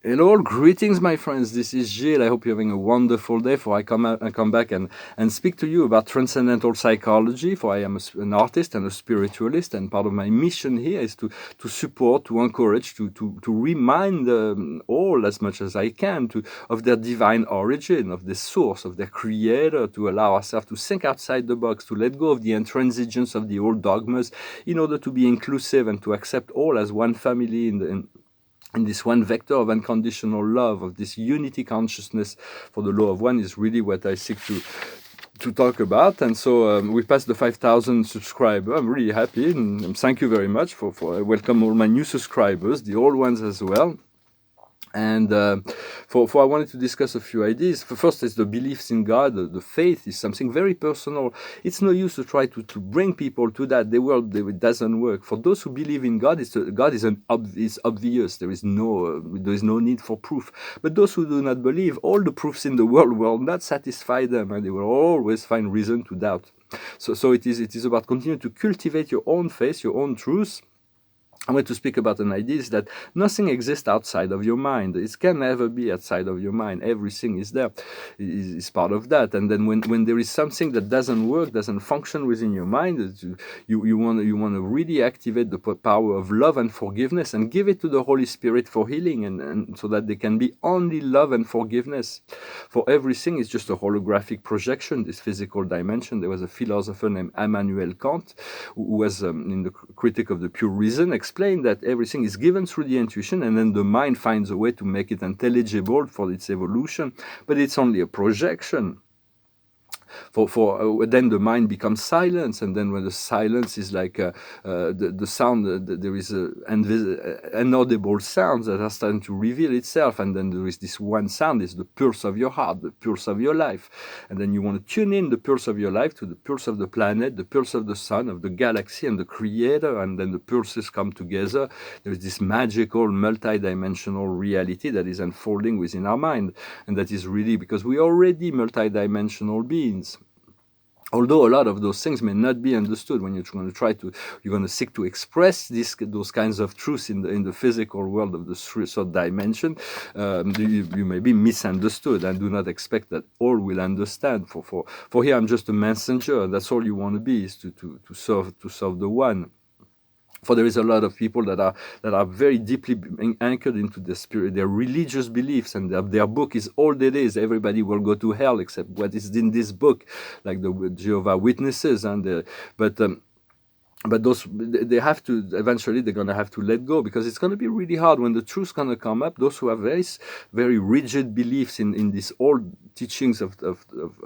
Hello, greetings, my friends. This is Gilles. I hope you're having a wonderful day. For I come back and speak to you about transcendental psychology. For I am an artist and a spiritualist, and part of my mission here is to support, to encourage, to remind all as much as I can of their divine origin, of the source, of their creator, to allow ourselves to think outside the box, to let go of the intransigence of the old dogmas, in order to be inclusive and to accept all as one family in this one vector of unconditional love, of this unity consciousness for the law of one, is really what I seek to talk about. And so we passed the 5,000 subscribers. I'm really happy, and thank you very much for I welcome all my new subscribers, the old ones as well. And for I wanted to discuss a few ideas. First is the beliefs in God. The faith is something very personal. It's no use to try to bring people to that. It doesn't work. For those who believe in God, God is obvious. There is no need for proof. But those who do not believe, all the proofs in the world will not satisfy them, and they will always find reason to doubt. So it is about continuing to cultivate your own faith, your own truth. I want to speak about an idea is that nothing exists outside of your mind. It can never be outside of your mind. Everything is there, is part of that. And then when there is something that doesn't work, doesn't function within your mind, you want to really activate the power of love and forgiveness and give it to the Holy Spirit for healing, and so that there can be only love and forgiveness. For everything is just a holographic projection, this physical dimension. There was a philosopher named Immanuel Kant, who was in the Critic of the Pure Reason, explained that everything is given through the intuition, and then the mind finds a way to make it intelligible for its evolution, but it's only a projection. Then the mind becomes silence, and then when the silence is like the sound, there is inaudible sounds that are starting to reveal itself, and then there is this one sound, is the pulse of your heart, the pulse of your life. And then you want to tune in the pulse of your life to the pulse of the planet, the pulse of the sun, of the galaxy, and the creator, and then the pulses come together. There is this magical multi-dimensional reality that is unfolding within our mind, and that is really because we are already multi-dimensional beings. Although a lot of those things may not be understood when you're going to seek to express those kinds of truths in the physical world of the third dimension, you may be misunderstood, and do not expect that all will understand. For here, I'm just a messenger, and that's all you want to be, is to serve the one. For there is a lot of people that are very deeply anchored into the spirit, their religious beliefs, and their book is all it is. Everybody will go to hell except what is in this book, like the Jehovah's Witnesses, but those, they have to, eventually they're going to have to let go, because it's going to be really hard when the truth's going to come up. Those who have very rigid beliefs in these old teachings of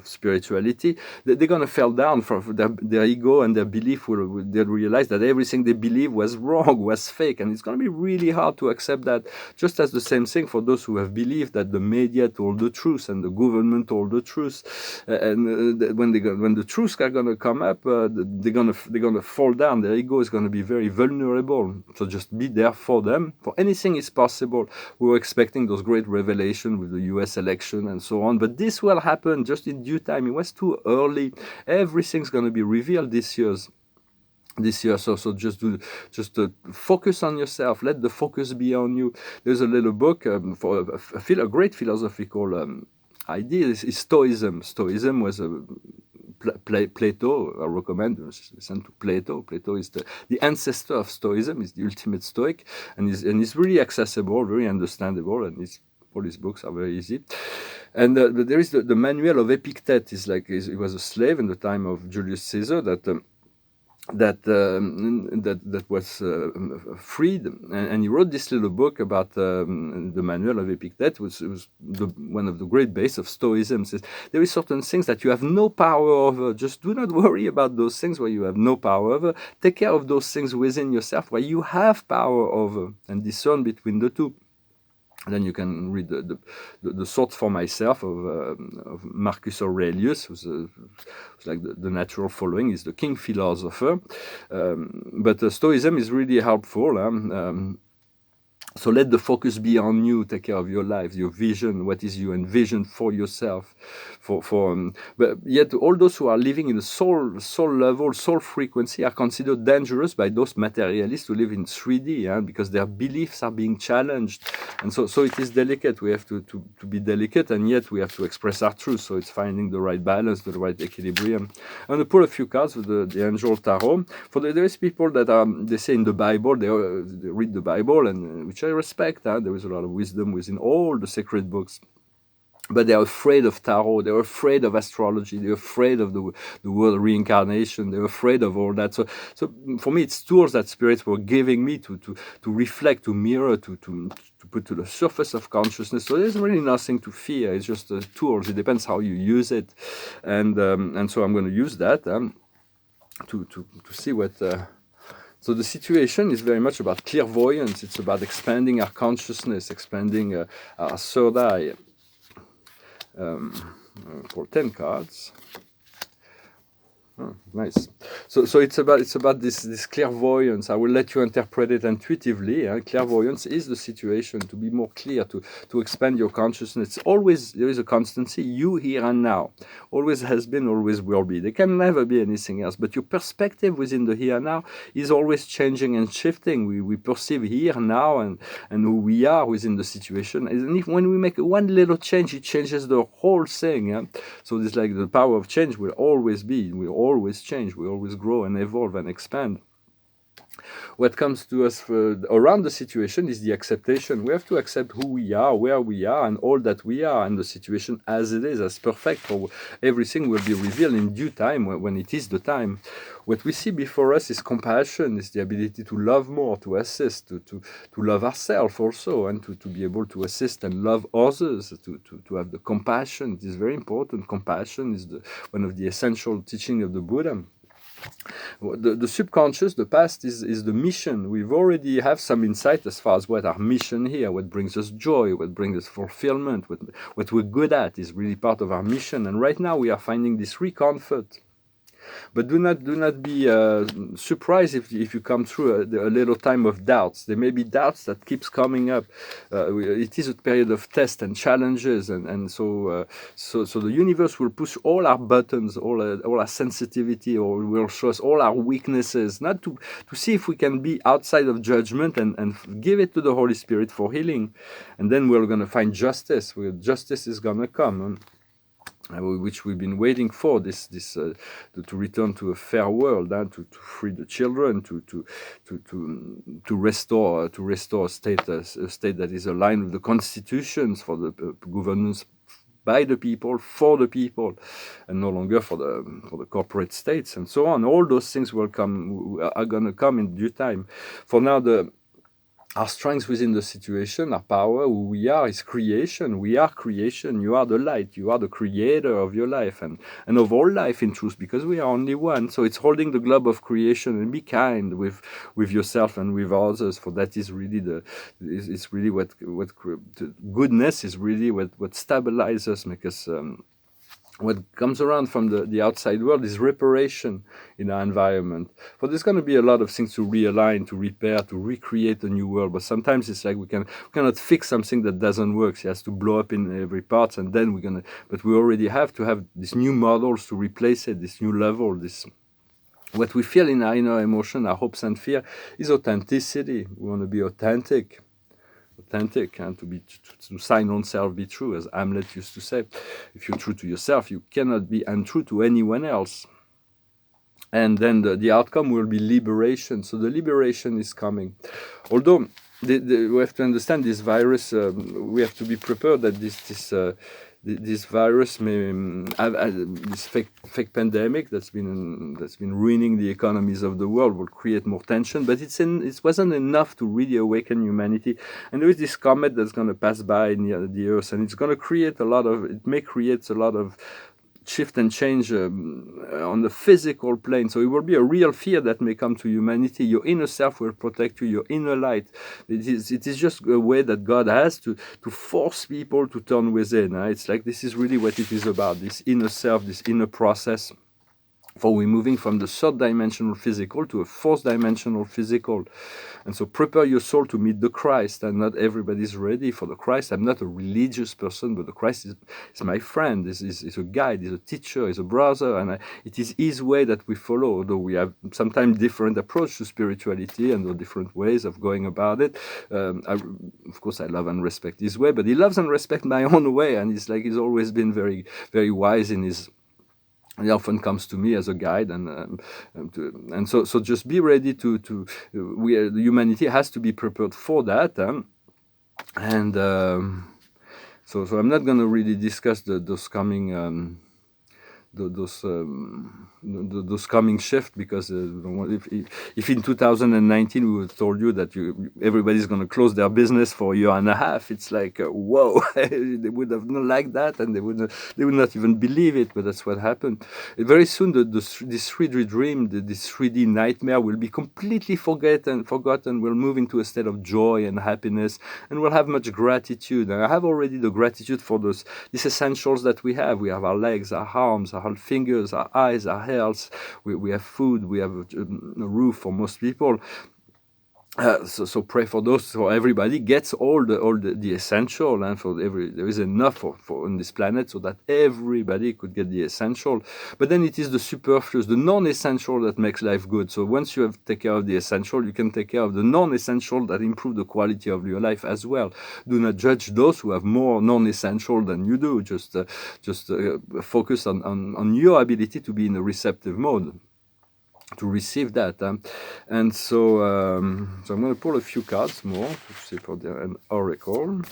spirituality, they're going to fall down from their ego, and their belief they'll realize that everything they believe was wrong, was fake, and it's going to be really hard to accept that. Just as the same thing for those who have believed that the media told the truth and the government told the truth, when the truths are going to come up, they're going to fall down. Their ego is going to be very vulnerable. So just be there for them. For anything is possible. We were expecting those great revelations with the US election and so on, but this will happen just in due time. It was too early. Everything's going to be revealed this year. So just focus on yourself. Let the focus be on you. There's a little book for a great philosophical idea is Stoicism. Stoicism was Plato. I recommend listen to Plato. Plato is the ancestor of Stoicism. Is the ultimate Stoic, and is really accessible, very understandable, and all his books are very easy. And there is the manual of Epictet. He was a slave in the time of Julius Caesar that was freed, and he wrote this little book about the manual of Epictet, which was one of the great bases of Stoicism. Says there is certain things that you have no power over. Just do not worry about those things where you have no power over. Take care of those things within yourself where you have power over, and discern between the two. And then you can read the Thoughts for Myself of Marcus Aurelius, who's like the natural following. He's the king philosopher. But Stoicism is really helpful. So let the focus be on you. Take care of your life, your vision. What is you envision for yourself? But yet, all those who are living in the soul level, soul frequency, are considered dangerous by those materialists who live in 3D, because their beliefs are being challenged, and so it is delicate. We have to be delicate, and yet we have to express our truth. So it's finding the right balance, the right equilibrium. I'm going to pull a few cards with the Angel Tarot. There is people that they say in the Bible, they read the Bible, and which I respect. There is a lot of wisdom within all the sacred books. But they're afraid of tarot. They're afraid of astrology. They're afraid of the word reincarnation. They're afraid of all that. So for me, it's tools that spirits were giving me to reflect, to mirror, to put to the surface of consciousness. So there's really nothing to fear. It's just tools. It depends how you use it, and so I'm going to use that to see what. So the situation is very much about clairvoyance. It's about expanding our consciousness, expanding our third eye. For 10 cards. Oh, nice. So it's about this clairvoyance. I will let you interpret it intuitively. Clairvoyance is the situation, to be more clear, to expand your consciousness. Always there is a constancy. You here and now. Always has been, always will be. There can never be anything else. But your perspective within the here and now is always changing and shifting. We perceive here now and who we are within the situation. And if when we make one little change, it changes the whole thing. So it's like the power of change will always be. We always change, we always grow and evolve and expand. What comes to us around the situation is the acceptation. We have to accept who we are, where we are, and all that we are, and the situation as it is, as perfect. For everything will be revealed in due time, when it is the time. What we see before us is compassion, is the ability to love more, to assist, to love ourselves also, and to be able to assist and love others, to have the compassion. It is very important. Compassion is one of the essential teachings of the Buddha. The subconscious, the past, is the mission. We've already have some insight as far as what our mission here, what brings us joy, what brings us fulfillment, what we're good at is really part of our mission. And right now we are finding this comfort. But do not be surprised if you come through a little time of doubts. There may be doubts that keeps coming up. It is a period of tests and challenges, and so the universe will push all our buttons, all our sensitivity, or will show us all our weaknesses, not to see if we can be outside of judgment and give it to the Holy Spirit for healing, and then we're going to find justice. Justice is going to come. Which we've been waiting for, to return to a fair world, to free the children, to restore a state that is aligned with the constitutions, for the governance by the people, for the people, and no longer for the corporate states and so on. All those things are going to come in due time. For now, our strength within the situation, our power, who we are, is creation. We are creation. You are the light. You are the creator of your life and of all life, in truth, because we are only one. So it's holding the globe of creation, and be kind with yourself and with others. For that is really it's really what goodness is really what stabilizes us, make us. What comes around from the outside world is reparation in our environment. For there's going to be a lot of things to realign, to repair, to recreate a new world. But sometimes it's like we cannot fix something that doesn't work. It has to blow up in every part, and then but we already have to have these new models to replace it, this new level, what we feel in our inner emotion, our hopes and fear, is authenticity. We want to be authentic, and to sign oneself be true, as Hamlet used to say. If you're true to yourself, you cannot be untrue to anyone else. And then the outcome will be liberation. So the liberation is coming. Although we have to understand this virus, we have to be prepared that this virus may have this fake pandemic that's been ruining the economies of the world, will create more tension, but it wasn't enough to really awaken humanity. And there is this comet that's going to pass by near the Earth, and it's going to create a lot of shift and change on the physical plane. So it will be a real fear that may come to humanity. Your inner self will protect you, your inner light. It is just a way that God has to force people to turn within. It's like this is really what it is about, this inner self, this inner process, For we're moving from the third dimensional physical to a fourth dimensional physical. And so prepare your soul to meet the Christ, and not everybody's ready for the Christ. I'm not a religious person, but the Christ is my friend, is a guide, is a teacher, is a brother, and it is his way that we follow, although we have sometimes different approach to spirituality and the different ways of going about it. Of course, I love and respect his way, but he loves and respects my own way, and he's always been very, very wise in his. He often comes to me as a guide, and so just be ready to the humanity has to be prepared for that, and so I'm not going to really discuss those coming. Those coming shift, because if in 2019 we would told you that everybody's going to close their business for a year and a half, it's like whoa. They would have not liked that, and they would not even believe it, but that's what happened. Very soon this 3D dream, this 3D nightmare will be completely forgotten. We'll move into a state of joy and happiness, and we'll have much gratitude. And I have already the gratitude for these essentials that we have. We have our legs, our arms, our fingers, our eyes, our health. We have food, we have a roof for most people. So pray for those, so everybody gets all the essential, and there is enough for on this planet, so that everybody could get the essential. But then it is the superfluous, the non-essential, that makes life good. So once you have taken care of the essential, you can take care of the non-essential that improve the quality of your life as well. Do not judge those who have more non-essential than you do. Just focus on your ability to be in a receptive mode, to receive that. And so I'm going to pull a few cards more to see for an oracle,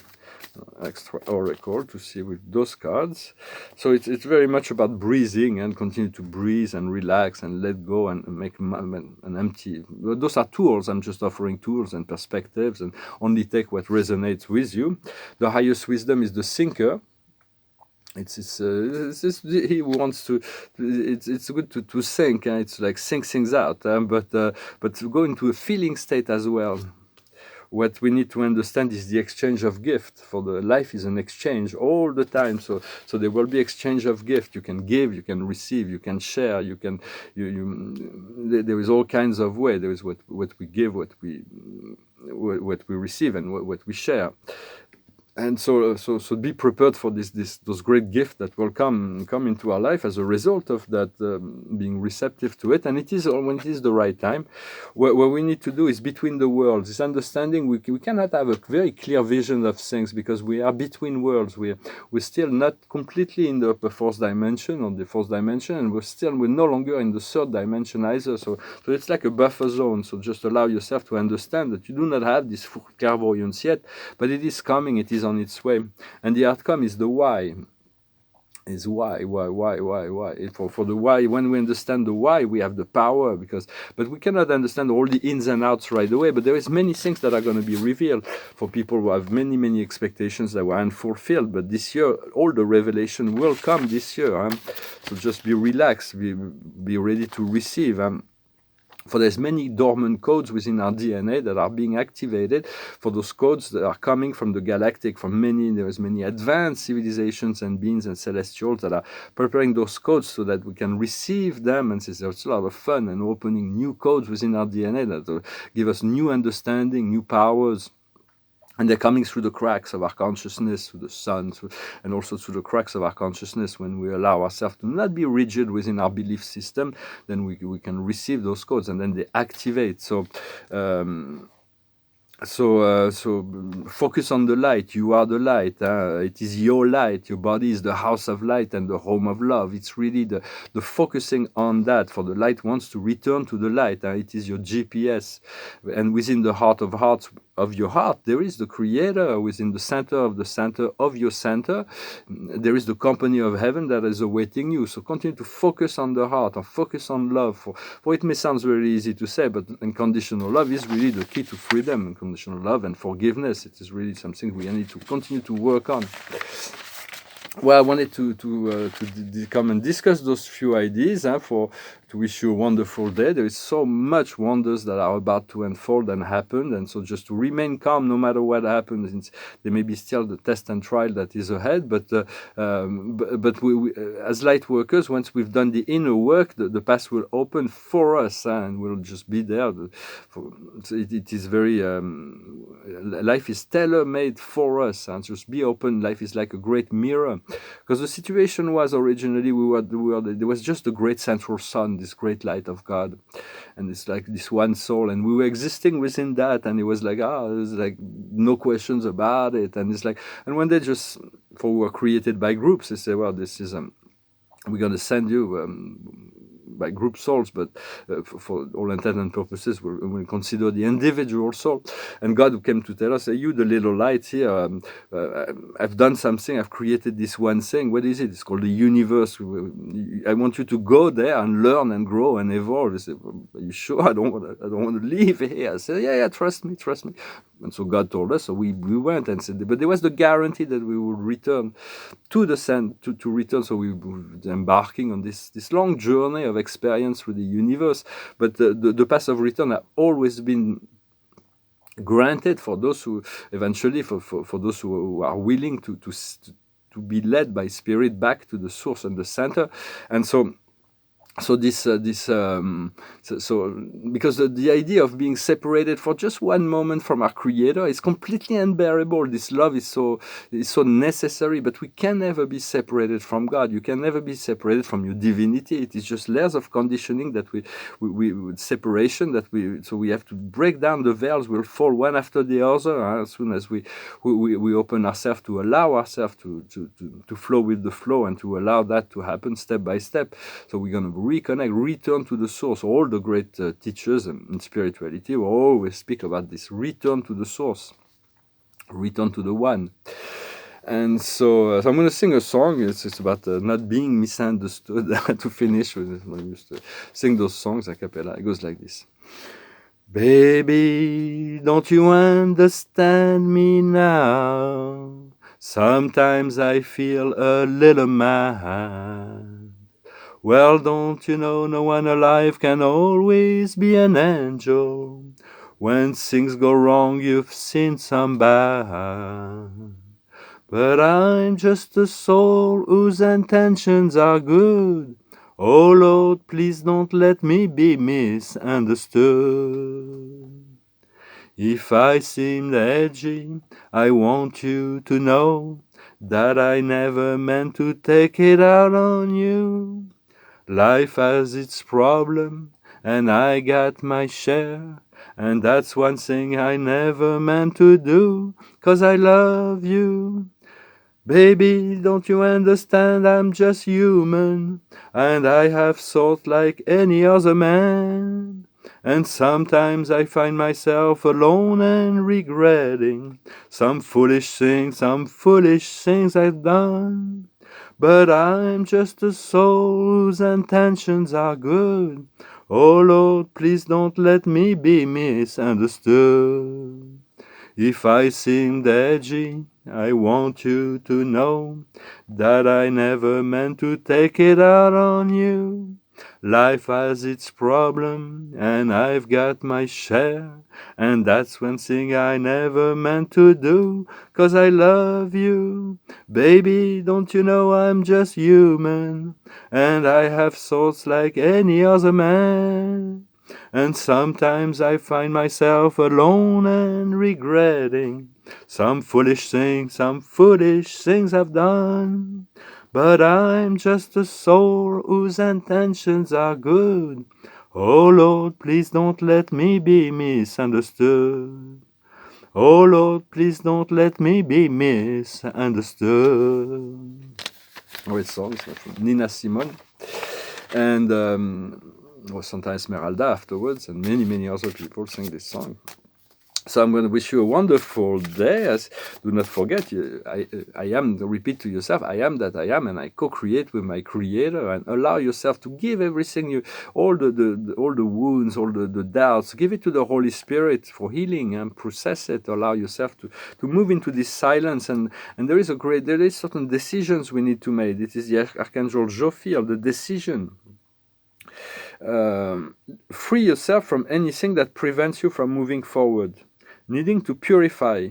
extra oracle, to see with those cards. So it's very much about breathing, and continue to breathe and relax and let go and make an empty. Those are tools. I'm just offering tools and perspectives, and only take what resonates with you. The highest wisdom is the thinker. He wants to. It's good to think. It's like think things out, but to go into a feeling state as well. What we need to understand is the exchange of gift. For the life is an exchange all the time. So there will be exchange of gift. You can give, you can receive, you can share. There is all kinds of way. There is what we give, what we receive, and what we share. And so be prepared for those great gifts that will come into our life as a result of that, being receptive to it. And it is when it is the right time. What we need to do is between the worlds. This understanding, we cannot have a very clear vision of things, because we are between worlds. We're still not completely in the upper fourth dimension, or the fourth dimension, and we're no longer in the third dimension either. So it's like a buffer zone. So just allow yourself to understand that you do not have this full clairvoyance yet, but it is coming. It is on its way, and the outcome is the why. Is why. For the why, when we understand the why, we have the power. But we cannot understand all the ins and outs right away. But there is many things that are going to be revealed for people who have many expectations that were unfulfilled. But this year, all the revelation will come this year. So just be relaxed, be ready to receive. For there's many dormant codes within our DNA that are being activated. For those codes that are coming from the galactic, there is many advanced civilizations and beings and celestials that are preparing those codes so that we can receive them. And there's a lot of fun and opening new codes within our DNA that give us new understanding, new powers. And they're coming through the cracks of our consciousness, through the sun, and also through the cracks of our consciousness. When we allow ourselves to not be rigid within our belief system, then we can receive those codes, and then they activate. So focus on the light. You are the light. It is your light. Your body is the house of light and the home of love. It's really the focusing on that. For the light wants to return to the light. It is your GPS. And within the heart of hearts of your heart, there is the Creator. Within the center of your center, there is the company of heaven that is awaiting you. So continue to focus on the heart, or focus on love. For it may sound very easy to say, but unconditional love is really the key to freedom. Unconditional love and forgiveness. It is really something we need to continue to work on. Well, I wanted to come and discuss those few ideas for to wish you a wonderful day. There is so much wonders that are about to unfold and happen, and so just to remain calm no matter what happens. There may be still the test and trial that is ahead, but we, as light workers, once we've done the inner work, the path will open for us, and we'll just be there. It is very life is tailor-made for us, and just be open. Life is like a great mirror, because the situation was originally there was just a great central sun, this great light of God, and it's like this one soul, and we were existing within that, and it was like there's like no questions about it, and it's like, and when they just, for we were created by groups, they say, well, this is we're going to send you by group souls, but for all intents and purposes, we'll consider the individual soul. And God came to tell us, hey, you, the little light here, I've done something, I've created this one thing. What is it? It's called the universe. I want you to go there and learn and grow and evolve. I said, well, are you sure? I don't want to leave here. I said, yeah, trust me. And so God told us, so we went and said, but there was the guarantee that we would return to the sun, to return. So we were embarking on this long journey of experience through the universe. But the path of return has always been granted for those who eventually, for those who are willing to be led by spirit back to the source and the center. And so because the idea of being separated for just one moment from our Creator is completely unbearable. This love is so necessary, but we can never be separated from God. You can never be separated from your divinity. It is just layers of conditioning that we separation that we have to break down the veils. We'll fall one after the other as soon as we open ourselves to allow ourselves to flow with the flow and to allow that to happen step by step. So we're going to reconnect, return to the source. All the great teachers in spirituality will always speak about this return to the source, return to the one. And so I'm going to sing a song. It's about not being misunderstood. To finish with, I used to sing those songs a cappella. It goes like this. Baby, don't you understand me now? Sometimes I feel a little mad. Well, don't you know no one alive can always be an angel? When things go wrong, you've seen some bad. But I'm just a soul whose intentions are good. Oh Lord, please don't let me be misunderstood. If I seem edgy, I want you to know that I never meant to take it out on you. Life has its problem, and I got my share, and that's one thing I never meant to do, 'cause I love you. Baby, don't you understand I'm just human, and I have thought like any other man. And sometimes I find myself alone and regretting some foolish things I've done. But I'm just a soul whose intentions are good. Oh Lord, please don't let me be misunderstood. If I seemed edgy, I want you to know that I never meant to take it out on you. Life has its problem, and I've got my share, and that's one thing I never meant to do, 'cause I love you. Baby, don't you know I'm just human, and I have thoughts like any other man. And sometimes I find myself alone and regretting some foolish things I've done. But I'm just a soul whose intentions are good. Oh Lord, please don't let me be misunderstood. Oh Lord, please don't let me be misunderstood. Great songs from Nina Simone. And Santa Esmeralda afterwards, and many other people sing this song. So I'm going to wish you a wonderful day. Do not forget, I am, repeat to yourself, I am that I am, and I co-create with my Creator, and allow yourself to give everything, all the wounds, all the doubts, give it to the Holy Spirit for healing and process it. Allow yourself to move into this silence, and there is certain decisions we need to make. It is the Archangel Jophiel, the decision. Free yourself from anything that prevents you from moving forward, needing to purify,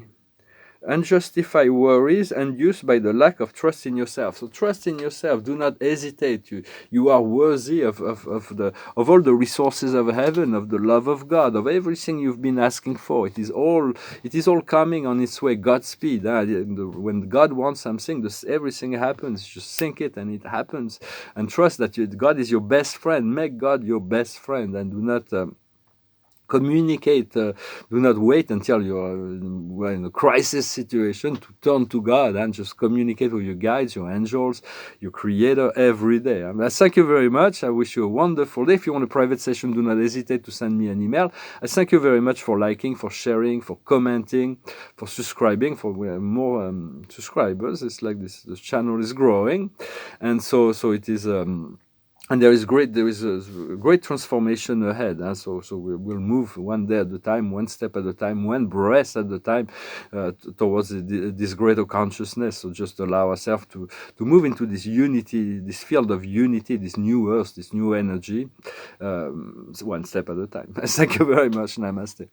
unjustified worries induced by the lack of trust in yourself. So trust in yourself. Do not hesitate. You are worthy of all the resources of heaven, of the love of God, of everything you've been asking for. It is all coming on its way. Godspeed. When God wants something, everything happens. Just think it and it happens. And trust that God is your best friend. Make God your best friend, and do not communicate. Do not wait until you're in a crisis situation to turn to God, and just communicate with your guides, your angels, your creator every day. Thank you very much. I wish you a wonderful day. If you want a private session, do not hesitate to send me an email. I thank you very much for liking, for sharing, for commenting, for subscribing. For we have more subscribers. It's like this channel is growing, and so it is. And there is a great transformation ahead. So we'll move one day at a time, one step at a time, one breath at a time, towards this greater consciousness. So just allow ourselves to move into this unity, this field of unity, this new earth, this new energy, one step at a time. Thank you very much. Namaste.